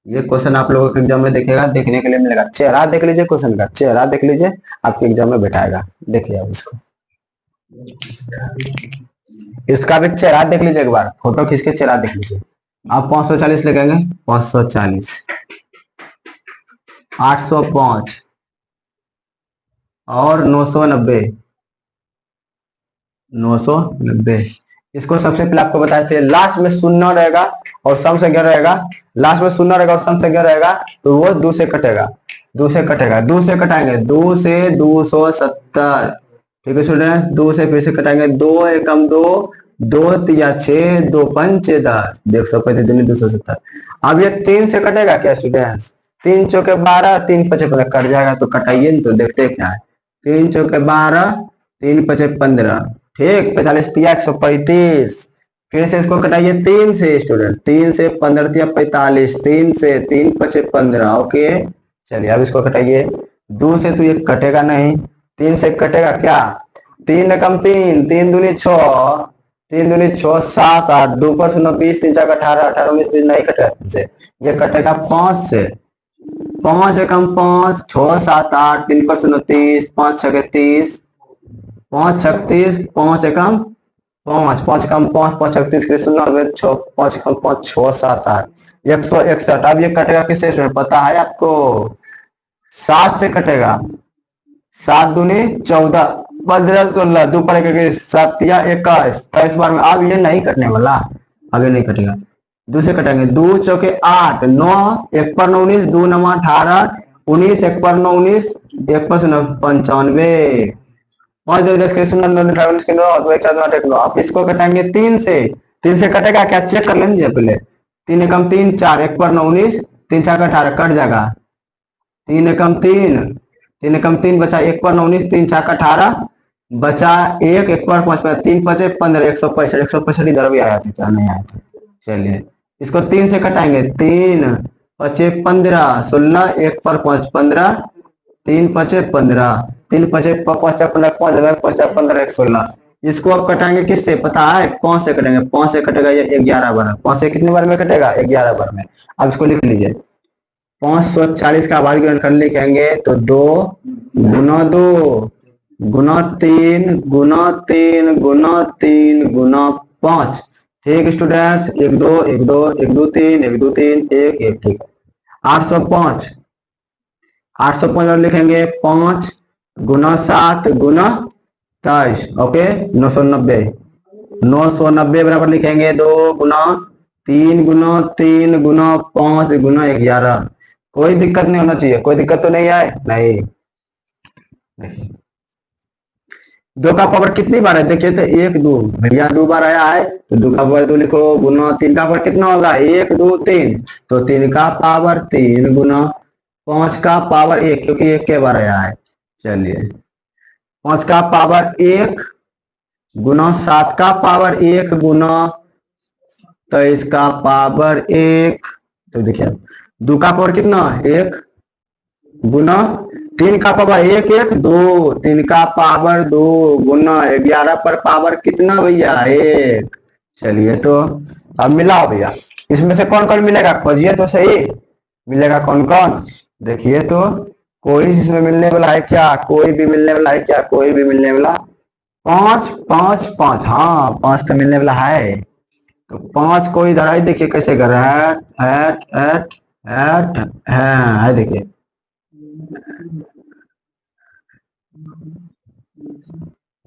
ये क्वेश्चन आप लोगों के एग्जाम में देखेगा, देखने के लिए मिलेगा। चेहरा देख लीजिए, क्वेश्चन का चेहरा देख लीजिए, आपके एग्जाम में बैठाएगा। देखिए आप इसको, इसका भी चेहरा देख लीजिए, एक बार फोटो खींच के चेहरा देख लीजिए। आप 540 लिखेंगे, 540, 805 और 990, 990। इसको सबसे पहले आपको बताए थे, लास्ट में शून्य रहेगा और सम संख्या रहेगा। लास्ट में शून्य रहेगा और सम संख्या रहेगा, तो वो 2 से कटेगा, 2 से कटेगा, 2 से कटाएंगे, 2 से 270। ठीक है स्टूडेंट्स, 2 से फिर से कटाएंगे, 2 एकम 2, 2 तिया 6, 2 पंचे 10, 270। अब ये 3 से कटेगा क्या स्टूडेंट्स? 3 चौके 12, 3 पचे 15 कट जाएगा, तो कटाइए नहीं, तो देखते क्या है। 3 चौके 12, 3 पचे 15, ठीक, 45 तिया 135। फिर से इसको कटाइए 3 से स्टूडेंट, 3 से 15 तिया 45, 3 से 3 पचे 15। ओके, चलिए अब इसको कटाइए। 2 से तो ये कटेगा नहीं, 3 से कटेगा क्या? 3 एकम 3, 3 दूनी 6, 3 दूनी 6, 7 8, 2 पर 0 20, 3 4 18, 18 19 20 नहीं कटेगा से, ये कटेगा 5 से। 5 एकम 5, 6 7 8, 3 पर 0 30, 5 6 30, 5 36, 5 एकम 5, 5 एकम 5, 5 36 के 0, 5 एकम 5, 6 7 8, 161। अब ये कटेगा किससे पता है आपको? 7 से कटेगा। 7 दूनी 14, 15 16, 2 पर 7 या 21, 23 बार में। अब ये नहीं कटने वाला, अब ये नहीं कटेगा। 2 से कटेंगे, 2 चौके 8, 9, 1 पर 9 19, 2 9 18, 19, 1 पर 9 19, 1 पर 95, 5 10 के 0 आप इसको कटेंगे 3 से। 3 से कटेगा क्या? चेक कर लेंगे पहले। 3 एकम 3 4, 1 पर 9 19, 3 4 18 कट जाएगा। 3 एकम 3, 3 एकम 3 बचा, 1 पर 19, 3 4 18 बचा 1, 1 पर 5, 3 5 15, 165, 165 इधर भी आया था क्या? नहीं आया था। चलिए इसको 3 से कटाएंगे, 3 5 15, 16, 1 पर 5 15, 3 5 15, 3 5 5 15, 5 15 116। इसको आप कटाएंगे किससे पता है? 5 से कटेंगे, 5 से कटेगा ये 11 बार। 5 से कितने बार में कटेगा? 11 बार में। अब इसको लिख लीजिए, 540 का भाज्य गुणनखंड लिखेंगे तो 2 गुना 2 गुना 3 गुना 3 गुना 3 गुना 5। ठीक स्टूडेंट्स, 1 2 1 2 1 2 3 1 2 3 1 1, ठीक है। 805, 805 और लिखेंगे 5 गुना 7 गुना 23, ओके। 990, 990 बराबर लिखेंगे 2 गुना 3 गुना 3 गुना 5 गुना 11। कोई दिक्कत नहीं होना चाहिए, कोई दिक्कत तो नहीं आए? नहीं। 2 का पावर कितनी बार है देखिए तो 1 2 भैया 2 बार आया है, तो 2 का पावर 2 लिखो, गुना 3 का पावर कितना होगा? 1 2 3, तो 3 का पावर 3 गुना 5 का पावर 1, क्योंकि 1 के बार आया है। चलिए 5 का पावर 1 गुना 7 का पावर 1 गुना 23 का पावर 1, तो देखिए 2 का पावर कितना? 1 गुना 3 का पावर 1 1 2, 3 का पावर 2 गुना 11 पर पावर कितना भैया? 1। चलिए तो अब मिलाओ भैया, इसमें से कौन कौन मिलेगा? खोजिए तो सही, मिलेगा कौन कौन? देखिए तो कोई इसमें मिलने वाला है क्या? कोई भी मिलने वाला है क्या? कोई भी मिलने वाला? 5 5 5, हाँ 5 तो मिलने वाला है। तो 5 को इधर आई, देखिए कैसे कर रहा है, है देखिए।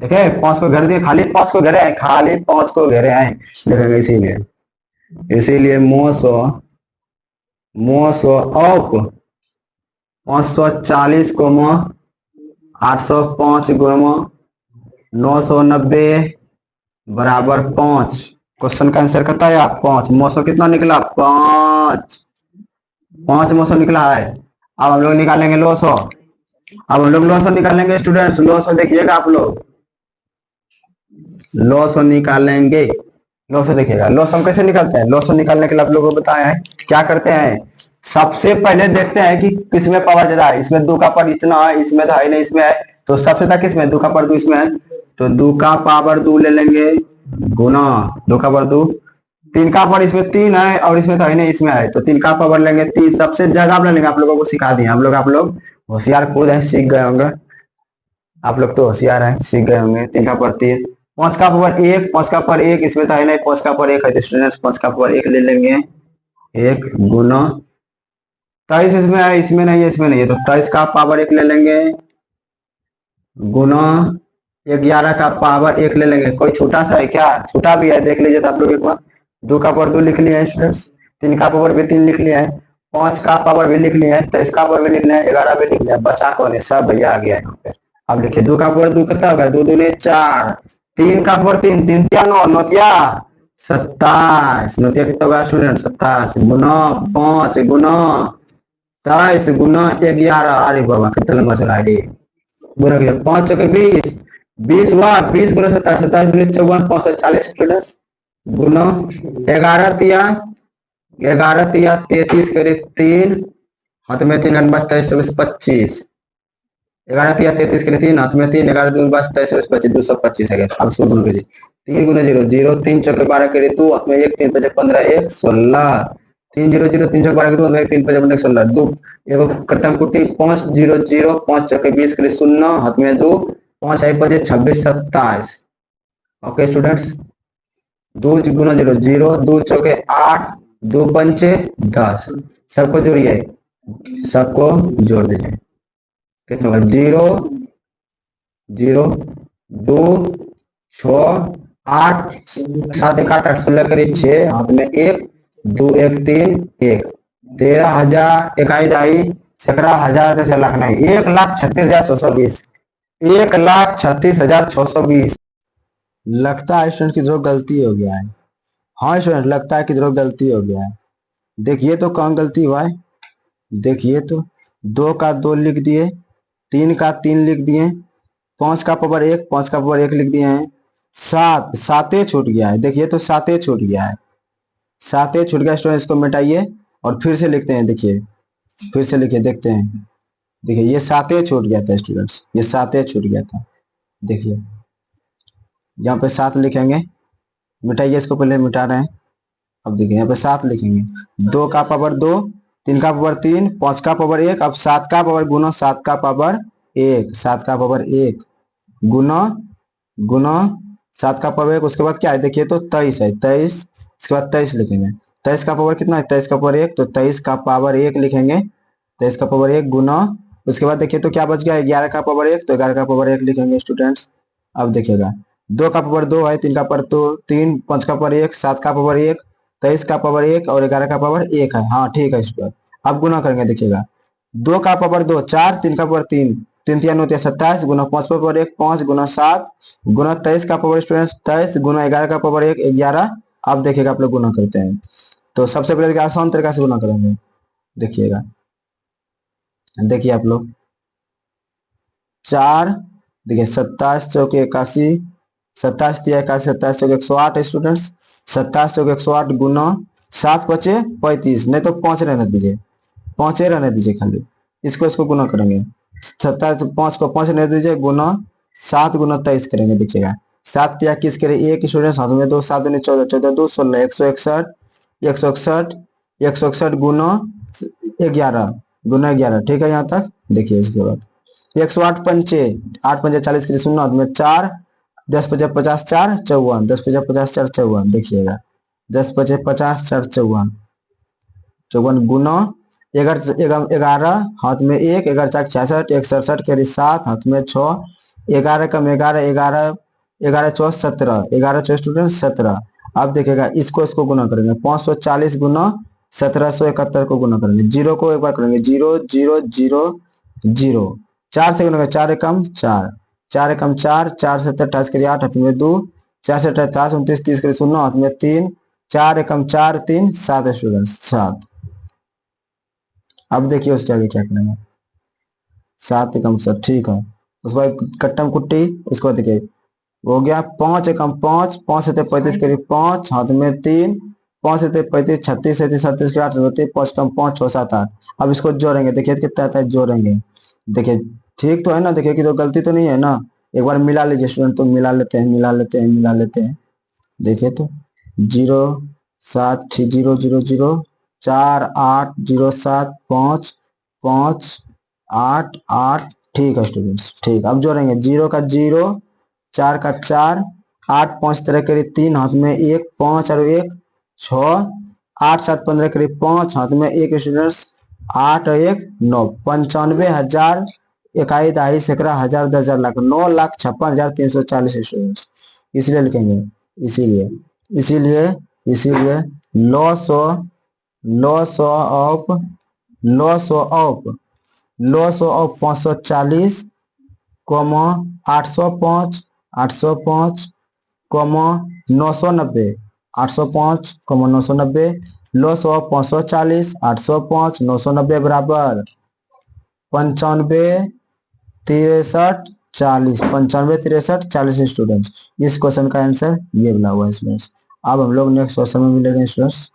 देखिए 5 को घेर दिए, खाली 5 को घेरे हैं, खाली 5 को घेरे हैं, देखेंगे। इसीलिए इसीलिए मोसो ऑफ 540 को 805 गुणा 990 बराबर 5। क्वेश्चन का आंसर कहता है 5। मौसम कितना निकला? 5 5 मौसम निकला है। अब हम लोग निकालेंगे लॉसो। अब हम लोग लॉसो निकालेंगे स्टूडेंट्स। लॉसो देखिएगा आप लोग, लॉसो निकालेंगे। लॉसो देखिएगा, लॉस हम कैसे निकालते हैं। लॉसो निकालने के लिए आप लोगों को बताया है क्या करते हैं। सबसे पहले देखते हैं कि किसमें पावर ज्यादा है। इसमें 2 का पावर इतना है, इसमें तो है नहीं, इसमें है तो सबसे ज्यादा किसमें 2 का पावर 2 इसमें है, तो 2 का पावर 2 ले लेंगे गुना 2 का पावर 2। 3 का पावर इसमें 3 है और इसमें तो है नहीं, इसमें है तो 3 का पावर लेंगे 3। सबसे ज्यादा आप ले लेंगे, आप लोगों को सिखा दिए आप लोग होशियार खुद है, सीख गए होंगे। आप लोग तो होशियार हैं, सीख गए होंगे। 3 का पावर 3, 5 का पावर 1, 5 का पावर 1 इसमें तो है नहीं, 5 का पावर 1 है तो स्टूडेंट्स 5 का पावर 1 ले लेंगे। 1 गुना 23 इसमें है, इसमें नहीं है, इसमें नहीं है तो 23 का पावर 1 ले लेंगे गुना 11 का पावर 1 ले लेंगे। कोई छोटा सा है क्या, छोटा भी है देख लीजिए तो आप लोग एक बार। 2 का पावर 2 लिख लिया है स्टूडेंट्स, 3 का पावर भी 3 लिख लिया है, 5 का पावर भी लिख लिया है, 23 का पावर भी लिख लिया है, 11 भी लिख लिया है, बचा कौन है, सब भैया आ गया है यहाँ पे। अब लिखिए 2 का पावर 2 कितना होगा, 2 दूनी 4, 3 का पावर 3, 3 क्या 9, नोतिया 27, नोतिया कितना होगा स्टूडेंट 27 गुना 5 गुना 23 गुना 11। अरे बाबा कितना लंबा चला है, गुना किया 5 चौके 20, 20 हुआ, 20 गुना 27, 27 गुना 54, 540 स्टूडेंट्स गुना 11 तिया 11 तिया 33 करे 3, हाथ में 3 बस 23 24 25, 11 तिया 33 करे 3, हाथ में 3, 11 दून बस 23 24 25, 225 है। अब इसको गुना कीजिए, 3 गुना 0 0, 3 चौके 12 करे 2, हाथ में 1 3 5 15 1 16, 3 0 0, 3 चौके 12 करे 2, हाथ में 3 5 15 16 2, एगो कट्टम कुट्टी 5 0 0, 5 चौके 20 करे 0, हाथ में 2, 5 आई 25 26 27। ओके स्टूडेंट्स, 2 गुना 0 0, 2 चौके 8, 2 पंचे 10, सबको जोड़िए, सबको जोड़ दीजिए कितना होगा 0 0 2 6 8 7 1 8 8 16 करीब 6, हाथ में 1 2 1 3 1, 13,000 इकाई दाई 17,000 से लाख नहीं, 1,36,620, 1,36,620। लगता है स्टूडेंट की जरूर गलती हो गया है। हाँ स्टूडेंट लगता है कि जरूर गलती हो गया है। देखिए तो कौन गलती हुआ है, देखिए तो 2 का 2 लिख दिए, 3 का 3 लिख दिए, 5 का पावर 1, 5 का पावर 1 लिख दिए हैं, 7 साते छूट गया है। देखिए तो साते छूट गया है, साते छूट गया स्टूडेंट। इसको मिटाइए और फिर से लिखते हैं, देखिए फिर से लिखिए देखते हैं। देखिए ये साते छूट गया था स्टूडेंट्स, ये साते छूट गया था। देखिए यहाँ पे 7 लिखेंगे, मिटाइए इसको, पहले मिटा रहे हैं। अब देखिए यहाँ पे 7 लिखेंगे, 2 का पावर 2, 3 का पावर 3, 5 का पावर 1, अब 7 का पावर गुना 7 का पावर 1, 7 का पावर 1 गुना गुना 7 का पावर 1, उसके बाद क्या है देखिए तो 23 है, 23 इसके बाद 23 लिखेंगे। 23 का पावर कितना है, 23 का पावर 1, तो 23 का पावर 1 लिखेंगे, 23 का पावर 1 गुना, उसके बाद देखिए तो क्या बच गया 11 का पावर 1, तो 11 का पावर 1 लिखेंगे स्टूडेंट्स। अब देखिएगा 2 का पावर 2 है, 3 का पावर 2 3, 5 का पावर 1, 7 का पावर 1, 23 का पावर 1 और 11 का पावर 1 है। हाँ ठीक है इस पर। अब गुना करेंगे, देखिएगा 2 का पावर 2 4, 3 का पावर 3, 3 3 9 27 गुना 5 का पावर 1 5 गुना 7 गुना 23 का पावर स्टूडेंट्स 23 गुना 11 का पावर 1 11। अब देखिएगा आप लोग गुना करते हैं तो सबसे पहले आसान तरीका से गुना करेंगे। देखिएगा, देखिए आप लोग 4, देखिए 27 चौके 81, 27 तिया 81, 27 चौके 108 स्टूडेंट्स, 27 चौके 108 गुना 7 पचे 35, नहीं तो 5 रहने दीजिए, 5 रहने दीजिए खाली, इसको गुना करेंगे। 27 5 को 5 रहने दीजिए गुना 7 गुना 23 करेंगे। देखिएगा 7 तिया 21 करे 1 स्टूडेंट्स, हाथ में 2, 7 दूनी 14, 14 2 16, 161, 161, 161 गुना 11 गुना 11। ठीक है यहाँ तक। देखिए इसके बाद 108 पंचे 8 पंचे 40 के लिए 0, हाथ में 4, 10 पचे 50 4 54, 10 पचे 50 4 54। देखिएगा 10 पचे 50 4 54, 54 गुना 11, हाथ में 1, 11 4 66, 1 67 कैरी 7, हाथ में 6, 11 कम 11 11, 11 4 17, 11 4 स्टूडेंट 17। अब देखिएगा इसको गुना करेंगे, 540 गुना 1771 को गुना करेंगे, जीरो को एक बार करेंगे, 0 0 0 0, 4 से गुना करेंगे, 4 एकम 4, 4 एकम 4, 4 से 28 करिए 8, हाथ में 2, 4 से 28 29 30 करिए 0, हाथ में 3, 4 एकम 4 3 7 स्टूडेंट 7। अब देखिए उसके आगे क्या करेंगे, 7 एकम 7, ठीक है। उसके बाद कट्टम कुट्टी, उसके बाद देखिए हो गया 5 एकम 5, 5 से 35 करीब 5, हाथ में 3, 5 से 35 36 से 37 के 8 होते, 5 कम 5 6 7 8। अब इसको जोड़ेंगे, देखिए कितना आता है, जोड़ेंगे। देखिए ठीक तो है ना, देखिए कि तो गलती तो नहीं है ना। एक बार मिला लीजिए स्टूडेंट, तो मिला लेते हैं, मिला लेते हैं, मिला लेते हैं। देखिए तो 0 7 0 0 0 4 8 0 7 5 5 8 8, ठीक है स्टूडेंट्स, ठीक। अब जोड़ेंगे 0 का 0, 4 का 4, 8 5 तरह करीब 3, हाथ में 1, 5 और 1 6, 8 7 15 करीब 5, हाथ में 1 स्टूडेंट्स, 8 और 1 9, 95,000 इकाई दहाई सैकड़ा हजार 10,000 लाख 9,56,340 स्टूडेंट्स। इसलिए लिखेंगे, इसीलिए इसीलिए इसीलिए loss loss of loss of loss of 540, 805 805, 990, 805, 990, loss of 540 805 990 बराबर 95 63 40, 95 63 40 स्टूडेंट्स। इस क्वेश्चन का आंसर ये बना हुआ है स्टूडेंट्स। अब हम लोग नेक्स्ट क्वेश्चन में मिलेंगे स्टूडेंट्स,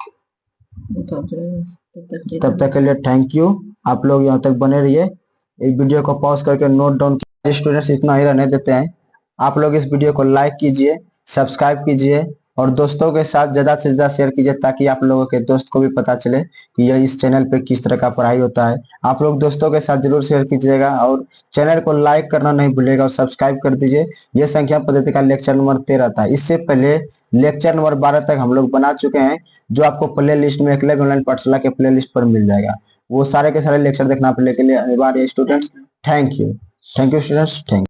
तब तक के लिए थैंक यू। आप लोग यहाँ तक बने रहिए, इस वीडियो को पॉज करके नोट डाउन कीजिए स्टूडेंट्स, इतना ही रहने देते हैं। आप लोग इस वीडियो को लाइक कीजिए, सब्सक्राइब कीजिए और दोस्तों के साथ ज़्यादा से ज़्यादा शेयर कीजिए, ताकि आप लोगों के दोस्त को भी पता चले कि यह इस चैनल पे किस तरह का पढ़ाई होता है। आप लोग दोस्तों के साथ जरूर शेयर कीजिएगा और चैनल को लाइक करना नहीं भूलिएगा और सब्सक्राइब कर दीजिए। यह संख्या पद्धति का लेक्चर नंबर 13 था। इससे पहले लेक्चर नंबर 12 तक हम लोग बना चुके हैं, जो आपको प्ले लिस्ट में एकलव्य ऑनलाइन पाठशाला के प्ले लिस्ट पर मिल जाएगा। वो सारे के सारे लेक्चर देखना प्ले के लिए अनिवार्य students. Thank you students, thank